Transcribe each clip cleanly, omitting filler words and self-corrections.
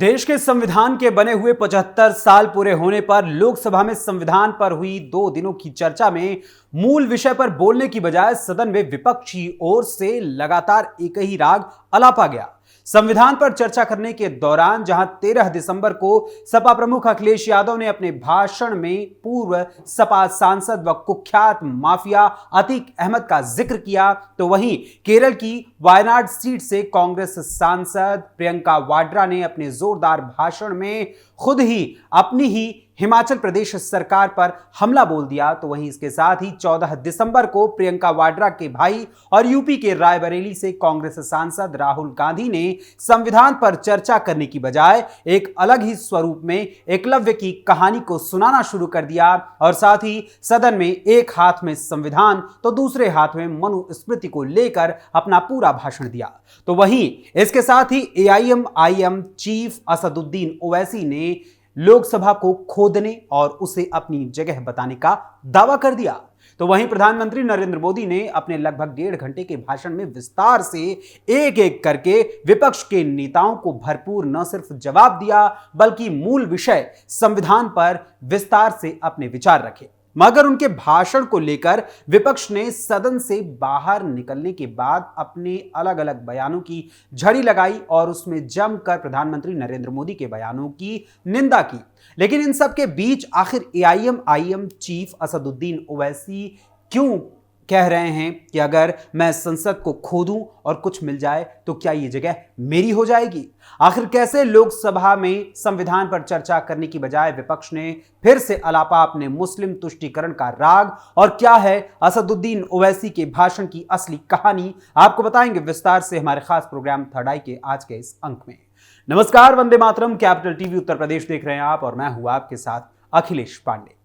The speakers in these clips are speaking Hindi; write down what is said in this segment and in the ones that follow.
देश के संविधान के बने हुए 75 साल पूरे होने पर लोकसभा में संविधान पर हुई 2 दिनों की चर्चा में मूल विषय पर बोलने की बजाय सदन में विपक्षी ओर से लगातार एक ही राग अलापा गया। संविधान पर चर्चा करने के दौरान जहां 13 दिसंबर को सपा प्रमुख अखिलेश यादव ने अपने भाषण में पूर्व सपा सांसद व कुख्यात माफिया अतीक अहमद का जिक्र किया, तो वहीं केरल की वायनाड सीट से कांग्रेस सांसद प्रियंका वाड्रा ने अपने जोरदार भाषण में खुद ही अपनी ही हिमाचल प्रदेश सरकार पर हमला बोल दिया। तो वहीं इसके साथ ही 14 दिसंबर को प्रियंका वाड्रा के भाई और यूपी के रायबरेली से कांग्रेस सांसद राहुल गांधी ने संविधान पर चर्चा करने की बजाय एक अलग ही स्वरूप में एकलव्य की कहानी को सुनाना शुरू कर दिया और साथ ही सदन में एक हाथ में संविधान तो दूसरे हाथ में मनुस्मृति को लेकर अपना पूरा भाषण दिया। तो वहीं इसके साथ ही एआईएम चीफ असदुद्दीन ओवैसी ने लोकसभा को खोदने और उसे अपनी जगह बताने का दावा कर दिया। तो वहीं प्रधानमंत्री नरेंद्र मोदी ने अपने लगभग 1.5 घंटे के भाषण में विस्तार से एक एक करके विपक्ष के नेताओं को भरपूर न सिर्फ जवाब दिया बल्कि मूल विषय संविधान पर विस्तार से अपने विचार रखे। मगर उनके भाषण को लेकर विपक्ष ने सदन से बाहर निकलने के बाद अपने अलग अलग बयानों की झड़ी लगाई और उसमें जमकर प्रधानमंत्री नरेंद्र मोदी के बयानों की निंदा की। लेकिन इन सब के बीच आखिर एआईएम चीफ असदुद्दीन ओवैसी क्यों कह रहे हैं कि अगर मैं संसद को खोदूं और कुछ मिल जाए तो क्या यह जगह मेरी हो जाएगी? आखिर कैसे लोकसभा में संविधान पर चर्चा करने की बजाय विपक्ष ने फिर से अलापा अपने मुस्लिम तुष्टीकरण का राग, और क्या है असदुद्दीन ओवैसी के भाषण की असली कहानी, आपको बताएंगे विस्तार से हमारे खास प्रोग्राम थर्ड आई के आज के इस अंक में। नमस्कार, वंदे मातरम, कैपिटल टीवी उत्तर प्रदेश देख रहे हैं आप और मैं हूं आपके साथ अखिलेश पांडे।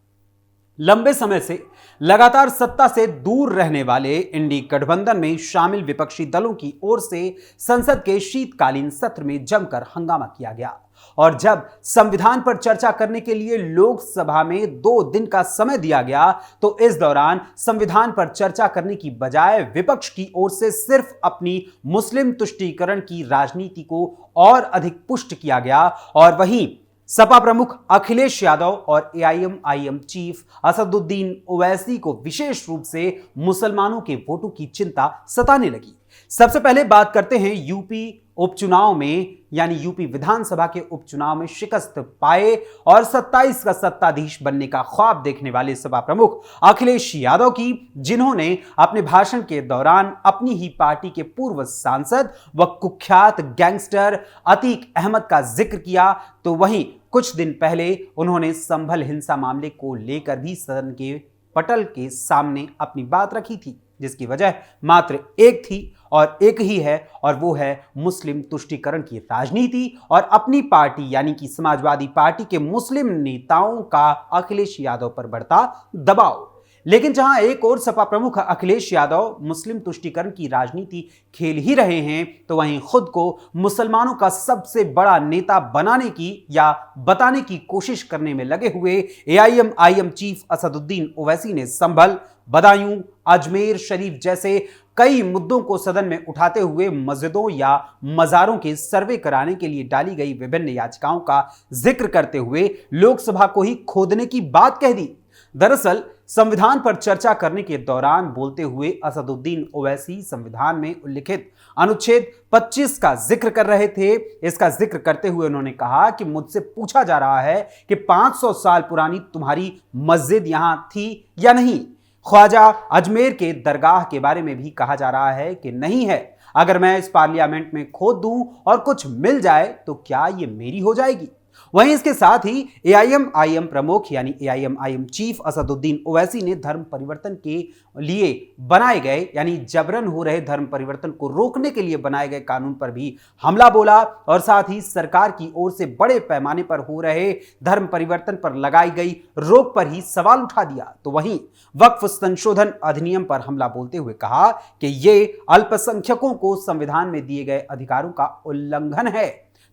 लंबे समय से लगातार सत्ता से दूर रहने वाले इंडी गठबंधन में शामिल विपक्षी दलों की ओर से संसद के शीतकालीन सत्र में जमकर हंगामा किया गया और जब संविधान पर चर्चा करने के लिए लोकसभा में 2 दिन का समय दिया गया तो इस दौरान संविधान पर चर्चा करने की बजाय विपक्ष की ओर से सिर्फ अपनी मुस्लिम तुष्टीकरण की राजनीति को और अधिक पुष्ट किया गया। और वहीं सपा प्रमुख अखिलेश यादव और एआईएम चीफ असदुद्दीन ओवैसी को विशेष रूप से मुसलमानों के वोटों की चिंता सताने लगी। सबसे पहले बात करते हैं यूपी उपचुनाव में, यानी यूपी विधानसभा के उपचुनाव में शिकस्त पाए और 27 का सत्ताधीश बनने का ख्वाब देखने वाले सपा प्रमुख अखिलेश यादव की, जिन्होंने अपने भाषण के दौरान अपनी ही पार्टी के पूर्व सांसद व कुख्यात गैंगस्टर अतीक अहमद का जिक्र किया। तो वहीं कुछ दिन पहले उन्होंने संभल हिंसा मामले को लेकर भी सदन के पटल के सामने अपनी बात रखी थी, जिसकी वजह मात्र एक थी और एक ही है, और वो है मुस्लिम तुष्टीकरण की राजनीति और अपनी पार्टी यानी कि समाजवादी पार्टी के मुस्लिम नेताओं का अखिलेश यादव पर बढ़ता दबाव। लेकिन जहां एक और सपा प्रमुख अखिलेश यादव मुस्लिम तुष्टीकरण की राजनीति खेल ही रहे हैं, तो वहीं खुद को मुसलमानों का सबसे बड़ा नेता बनाने की या बताने की कोशिश करने में लगे हुए एआईएम चीफ असदुद्दीन ओवैसी ने संभल, बदायूं, अजमेर शरीफ जैसे कई मुद्दों को सदन में उठाते हुए मस्जिदों या मजारों के सर्वे कराने के लिए डाली गई विभिन्न याचिकाओं का जिक्र करते हुए लोकसभा को ही खोदने की बात कह दी। दरअसल संविधान पर चर्चा करने के दौरान बोलते हुए असदुद्दीन ओवैसी संविधान में उल्लिखित अनुच्छेद 25 का जिक्र कर रहे थे। इसका जिक्र करते हुए उन्होंने कहा कि मुझसे पूछा जा रहा है कि 500 साल पुरानी तुम्हारी मस्जिद यहां थी या नहीं। ख्वाजा अजमेर के दरगाह के बारे में भी कहा जा रहा है कि नहीं है। अगर मैं इस पार्लियामेंट में खोद दूं और कुछ मिल जाए तो क्या ये मेरी हो जाएगी? वहीं इसके साथ ही एआईएम प्रमुख यानी एआईएम चीफ असदुद्दीन ओवैसी ने धर्म परिवर्तन के लिए बनाए गए यानी जबरन हो रहे धर्म परिवर्तन को रोकने के लिए बनाए गए कानून पर भी हमला बोला और साथ ही सरकार की ओर से बड़े पैमाने पर हो रहे धर्म परिवर्तन पर लगाई गई रोक पर ही सवाल उठा दिया। तो वहीं वक्फ संशोधन अधिनियम पर हमला बोलते हुए कहा कि ये अल्पसंख्यकों को संविधान में दिए गए अधिकारों का उल्लंघन है।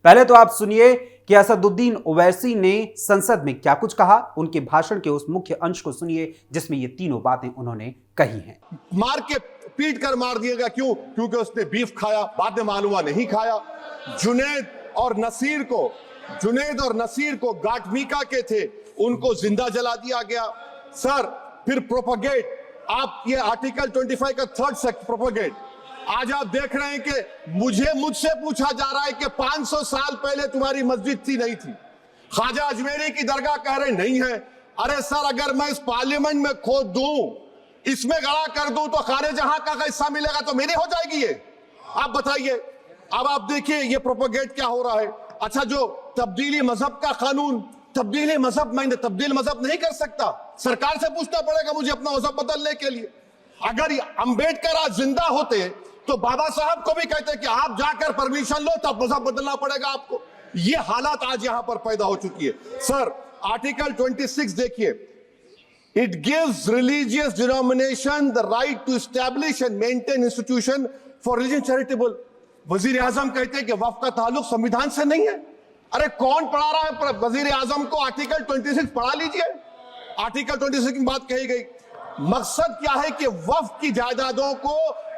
पहले तो आप सुनिए कि असदुद्दीन ओवैसी ने संसद में क्या कुछ कहा। उनके भाषण के उस मुख्य अंश को सुनिए जिसमें ये तीनों बातें उन्होंने कही हैं। मार के पीट कर मार दिएगा, क्यों? क्योंकि उसने बीफ खाया, बाद में मालूम हुआ नहीं खाया। जुनैद और नसीर को जुनेद और नसीर को गाटमीका के थे, उनको जिंदा जला दिया गया। सर, फिर प्रोपगेट, आप ये आर्टिकल 25 का थर्ड सेक्शन प्रोपगेट, आज आप देख रहे हैं कि मुझसे पूछा जा रहा है कि 500 साल पहले तुम्हारी मस्जिद थी नहीं थी। ख्वाजा अजमेरी की दरगाह कह रहे नहीं है। अरे सर, अगर मैं इस पार्लियामेंट में खोद दूं, इसमें गड़ा कर दूं, तो खाने जहां का हिस्सा मिलेगा तो मेरी हो जाएगी ये। आप बताइए। अब आप देखिए ये प्रोपोगेट क्या हो रहा है। अच्छा, जो तब्दीली मजहब का कानून, तब्दीली मजहब, मैं तब्दील मजहब नहीं कर सकता, सरकार से पूछना पड़ेगा मुझे अपना मजहब बदलने के लिए। अगर अंबेडकर आज जिंदा होते तो बाबा साहब को भी कहते कि आप जाकर परमिशन लो, तब मजहब बदलना पड़ेगा आपको। ये हालात आज यहां पर पैदा हो चुकी है। सर, आर्टिकल 26 देखिए, it gives religious denomination the right to establish and maintain institution for religion charitable. वजीर आजम कहते हैं कि वक्फ का ताल्लुक संविधान से नहीं है। अरे कौन पढ़ा रहा है वजीर आजम को? आर्टिकल 26 पढ़ा लीजिए। आर्टिकल 26 की बात कही गई। मकसद क्या है कि वक्फ की जायदादों को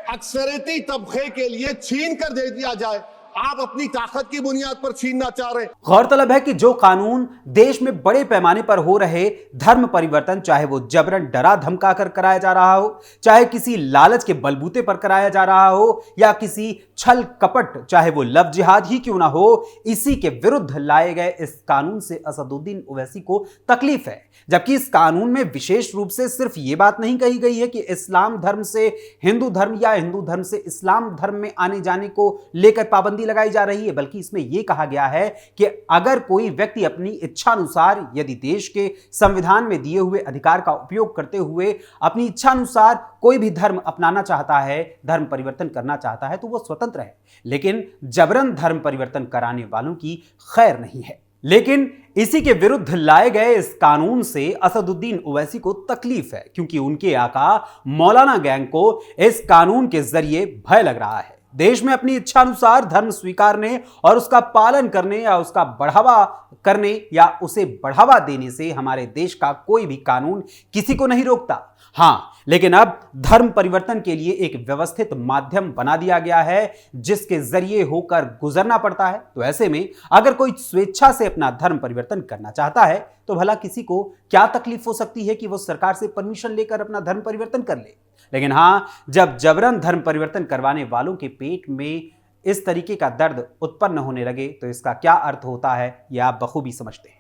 अक्सरियती तबके के लिए छीन कर दे दिया जाए। आप अपनी ताकत की बुनियाद पर छीनना चाह रहे हैं। गौरतलब है कि जो कानून देश में बड़े पैमाने पर हो रहे धर्म परिवर्तन, चाहे वो जबरन डरा धमका कर कराया जा रहा हो, चाहे किसी लालच के बलबूते पर कराया जा रहा हो, या किसी छल कपट, चाहे वो लव जिहाद ही क्यों ना हो, इसी के विरुद्ध लाए गए इस कानून से असदुद्दीन ओवैसी को तकलीफ है। जबकि इस कानून में विशेष रूप से सिर्फ ये बात नहीं कही गई है कि इस्लाम धर्म से हिंदू धर्म या हिंदू धर्म से इस्लाम धर्म में आने जाने को लेकर पाबंदी लगाई जा रही है, बल्कि इसमें यह कहा गया है कि अगर कोई व्यक्ति अपनी इच्छानुसार, यदि देश के संविधान में दिए हुए अधिकार का उपयोग करते हुए अपनी इच्छानुसार कोई भी धर्म अपनाना चाहता है, धर्म परिवर्तन करना चाहता है, तो वह स्वतंत्र है, लेकिन जबरन धर्म परिवर्तन कराने वालों की खैर नहीं है। लेकिन इसी के विरुद्ध लाए गए इस कानून से असदुद्दीन ओवैसी को तकलीफ है, क्योंकि उनके आका मौलाना गैंग को इस कानून के जरिए भय लग रहा है। देश में अपनी इच्छानुसार धर्म स्वीकारने और उसका पालन करने या उसका बढ़ावा करने या उसे बढ़ावा देने से हमारे देश का कोई भी कानून किसी को नहीं रोकता। हां, लेकिन अब धर्म परिवर्तन के लिए एक व्यवस्थित माध्यम बना दिया गया है जिसके जरिए होकर गुजरना पड़ता है। तो ऐसे में अगर कोई स्वेच्छा से अपना धर्म परिवर्तन करना चाहता है तो भला किसी को क्या तकलीफ हो सकती है कि वो सरकार से परमिशन लेकर अपना धर्म परिवर्तन कर ले। लेकिन हां, जब जबरन धर्म परिवर्तन करवाने वालों के पेट में इस तरीके का दर्द उत्पन्न होने लगे तो इसका क्या अर्थ होता है, यह आप बखूबी समझते हैं।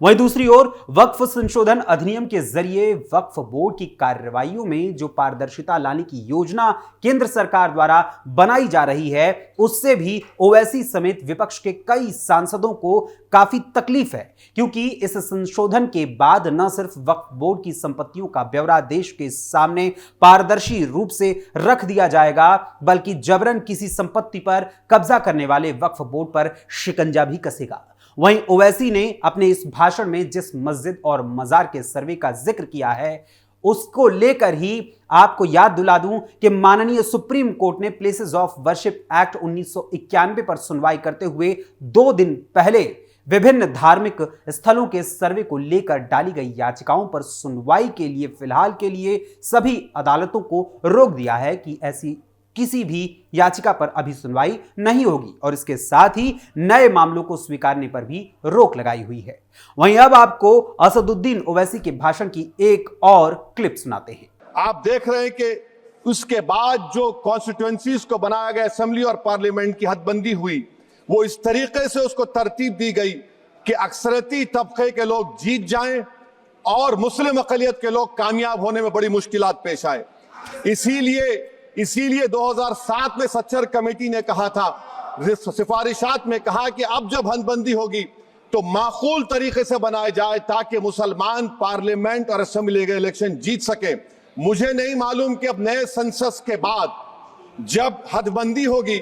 वहीं दूसरी ओर वक्फ संशोधन अधिनियम के जरिए वक्फ बोर्ड की कार्रवाइयों में जो पारदर्शिता लाने की योजना केंद्र सरकार द्वारा बनाई जा रही है, उससे भी ओवैसी समेत विपक्ष के कई सांसदों को काफी तकलीफ है, क्योंकि इस संशोधन के बाद न सिर्फ वक्फ बोर्ड की संपत्तियों का ब्यौरा देश के सामने पारदर्शी रूप से रख दिया जाएगा, बल्कि जबरन किसी संपत्ति पर कब्जा करने वाले वक्फ बोर्ड पर शिकंजा भी कसेगा। वहीं ओवैसी ने अपने इस भाषण में जिस मस्जिद और मजार के सर्वे का जिक्र किया है, उसको लेकर ही आपको याद दिला दूं कि माननीय सुप्रीम कोर्ट ने प्लेसेस ऑफ वर्शिप एक्ट 1991 पर सुनवाई करते हुए 2 दिन पहले विभिन्न धार्मिक स्थलों के सर्वे को लेकर डाली गई याचिकाओं पर सुनवाई के लिए फिलहाल के लिए सभी अदालतों को रोक दिया है कि ऐसी किसी भी याचिका पर अभी सुनवाई नहीं होगी, और इसके साथ ही नए मामलों को स्वीकारने पर भी रोक लगाई हुई है। वहीं अब आपको असदुद्दीन ओवैसी के भाषण की एक और क्लिप सुनाते हैं। आप देख रहे हैं कि उसके बाद जो कॉन्स्टिट्यूएंसीज को बनाया गया, असेंबली और पार्लियामेंट की हदबंदी हुई, वो इस तरीके से उसको तरतीब दी गई कि अक्सरती तबके के लोग जीत जाएं और मुस्लिम अकलियत के लोग कामयाब होने में बड़ी मुश्किलात पेश आए। इसीलिए 2007 में सच्चर कमेटी ने कहा था, सिफारिशात में कहा कि अब जब हदबंदी होगी तो माकूल तरीके से बनाए जाए ताकि मुसलमान पार्लियामेंट और असेंबली के इलेक्शन जीत सके। मुझे नहीं मालूम कि अब नए सेंसस के बाद जब हदबंदी होगी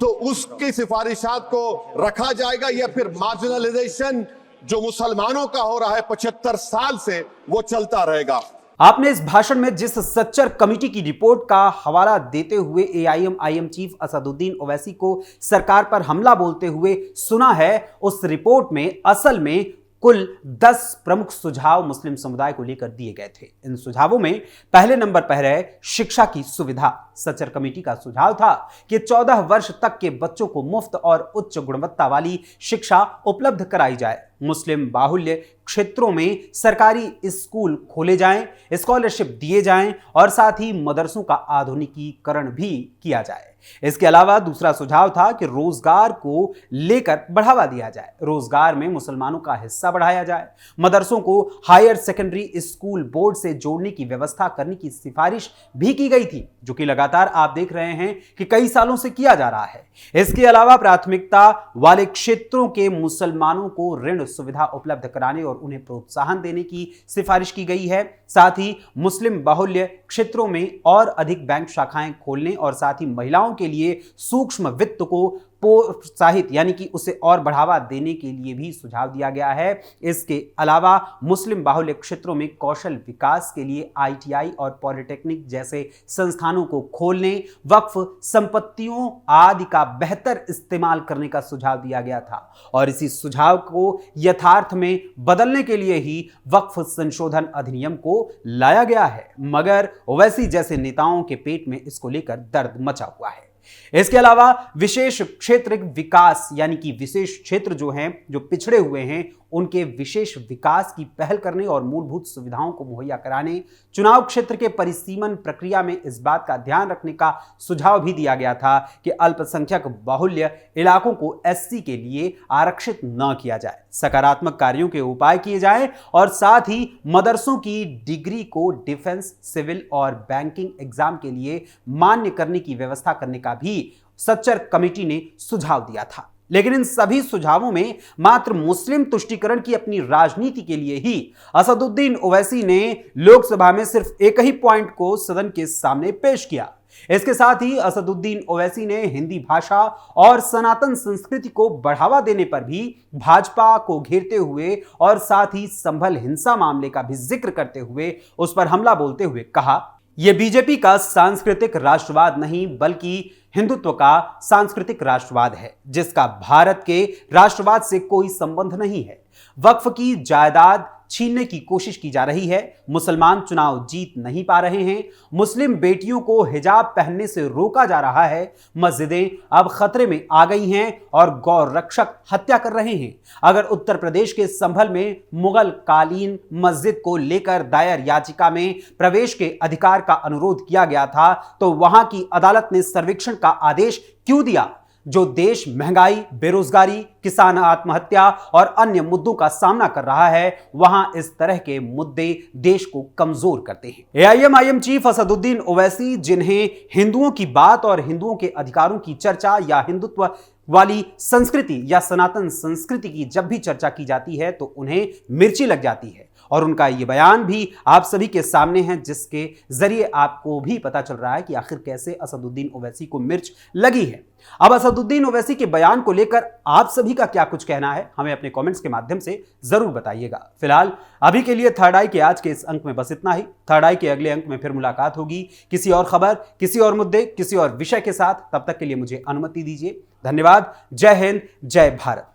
तो उसकी सिफारिशात को रखा जाएगा या फिर मार्जिनलाइजेशन जो मुसलमानों का हो रहा है 75 साल से, वो चलता रहेगा। आपने इस भाषण में जिस सच्चर कमेटी की रिपोर्ट का हवाला देते हुए एआईएम चीफ असदुद्दीन ओवैसी को सरकार पर हमला बोलते हुए सुना है, उस रिपोर्ट में असल में कुल 10 प्रमुख सुझाव मुस्लिम समुदाय को लेकर दिए गए थे। इन सुझावों में पहले नंबर पर है शिक्षा की सुविधा। सच्चर कमेटी का सुझाव था कि 14 वर्ष तक के बच्चों को मुफ्त और उच्च गुणवत्ता वाली शिक्षा उपलब्ध कराई जाए। मुस्लिम बाहुल्य क्षेत्रों में सरकारी स्कूल खोले जाएं, स्कॉलरशिप दिए जाएं और साथ ही मदरसों का आधुनिकीकरण भी किया जाए। इसके अलावा दूसरा सुझाव था कि रोजगार को लेकर बढ़ावा दिया जाए। रोजगार में मुसलमानों का हिस्सा बढ़ाया जाए। मदरसों को हायर सेकेंडरी स्कूल बोर्ड से जोड़ने की व्यवस्था करने की सिफारिश भी की गई थी, जो कि लगातार आप देख रहे हैं कि कई सालों से किया जा रहा है। इसके अलावा प्राथमिकता वाले क्षेत्रों के मुसलमानों को ऋण सुविधा उपलब्ध कराने और उन्हें प्रोत्साहन देने की सिफारिश की गई है। साथ ही मुस्लिम बाहुल्य क्षेत्रों में और अधिक बैंक शाखाएं खोलने और साथ ही महिलाओं के लिए सूक्ष्म वित्त को प्रोत्साहित यानी कि उसे और बढ़ावा देने के लिए भी सुझाव दिया गया है। इसके अलावा मुस्लिम बाहुल्य क्षेत्रों में कौशल विकास के लिए ITI और पॉलिटेक्निक जैसे संस्थानों को खोलने, वक्फ संपत्तियों आदि का बेहतर इस्तेमाल करने का सुझाव दिया गया था और इसी सुझाव को यथार्थ में बदलने के लिए ही वक्फ संशोधन अधिनियम को लाया गया है। मगर ओवैसी जैसे नेताओं के पेट में इसको लेकर दर्द मचा हुआ है। इसके अलावा विशेष क्षेत्र विकास यानी कि विशेष क्षेत्र जो हैं, जो पिछड़े हुए हैं, उनके विशेष विकास की पहल करने और मूलभूत सुविधाओं को मुहैया कराने, चुनाव क्षेत्र के परिसीमन प्रक्रिया में इस बात का ध्यान रखने का सुझाव भी दिया गया था कि अल्पसंख्यक बाहुल्य इलाकों को SC के लिए आरक्षित न किया जाए। सकारात्मक कार्यों के उपाय किए जाएं और साथ ही मदरसों की डिग्री को डिफेंस, सिविल और बैंकिंग एग्जाम के लिए मान्य करने की व्यवस्था करने का भी सच्चर कमेटी ने सुझाव दिया था। लेकिन इन सभी सुझावों में मात्र मुस्लिम तुष्टीकरण की अपनी राजनीति के लिए ही असदुद्दीन ओवैसी ने लोकसभा में सिर्फ एक ही पॉइंट को सदन के सामने पेश किया। इसके साथ ही असदुद्दीन ओवैसी ने हिंदी भाषा और सनातन संस्कृति को बढ़ावा देने पर भी भाजपा को घेरते हुए और साथ ही संभल हिंसा मामले का भी जिक्र करते हुए उस पर हमला बोलते हुए कहा, यह बीजेपी का सांस्कृतिक राष्ट्रवाद नहीं बल्कि हिंदुत्व का सांस्कृतिक राष्ट्रवाद है, जिसका भारत के राष्ट्रवाद से कोई संबंध नहीं है। वक्फ की जायदाद छीनने की कोशिश की जा रही है। मुसलमान चुनाव जीत नहीं पा रहे हैं। मुस्लिम बेटियों को हिजाब पहनने से रोका जा रहा है। मस्जिदें अब खतरे में आ गई हैं और गौ रक्षक हत्या कर रहे हैं। अगर उत्तर प्रदेश के संभल में मुगल कालीन मस्जिद को लेकर दायर याचिका में प्रवेश के अधिकार का अनुरोध किया गया था, तो वहां की अदालत ने सर्वेक्षण का आदेश क्यों दिया, जो देश महंगाई, बेरोजगारी, किसान आत्महत्या और अन्य मुद्दों का सामना कर रहा है। वहां इस तरह के मुद्दे देश को कमजोर करते हैं। AIM चीफ असदुद्दीन ओवैसी, जिन्हें हिंदुओं की बात और हिंदुओं के अधिकारों की चर्चा या हिंदुत्व वाली संस्कृति या सनातन संस्कृति की जब भी चर्चा की जाती है तो उन्हें मिर्ची लग जाती है। और उनका ये बयान भी आप सभी के सामने है, जिसके जरिए आपको भी पता चल रहा है कि आखिर कैसे असदुद्दीन ओवैसी को मिर्च लगी है। अब असदुद्दीन ओवैसी के बयान को लेकर आप सभी का क्या कुछ कहना है, हमें अपने कमेंट्स के माध्यम से जरूर बताइएगा। फिलहाल अभी के लिए थर्ड आई के आज के इस अंक में बस इतना ही। थर्ड आई के अगले अंक में फिर मुलाकात होगी किसी और खबर, किसी और मुद्दे, किसी और विषय के साथ। तब तक के लिए मुझे अनुमति दीजिए। धन्यवाद। जय हिंद, जय भारत।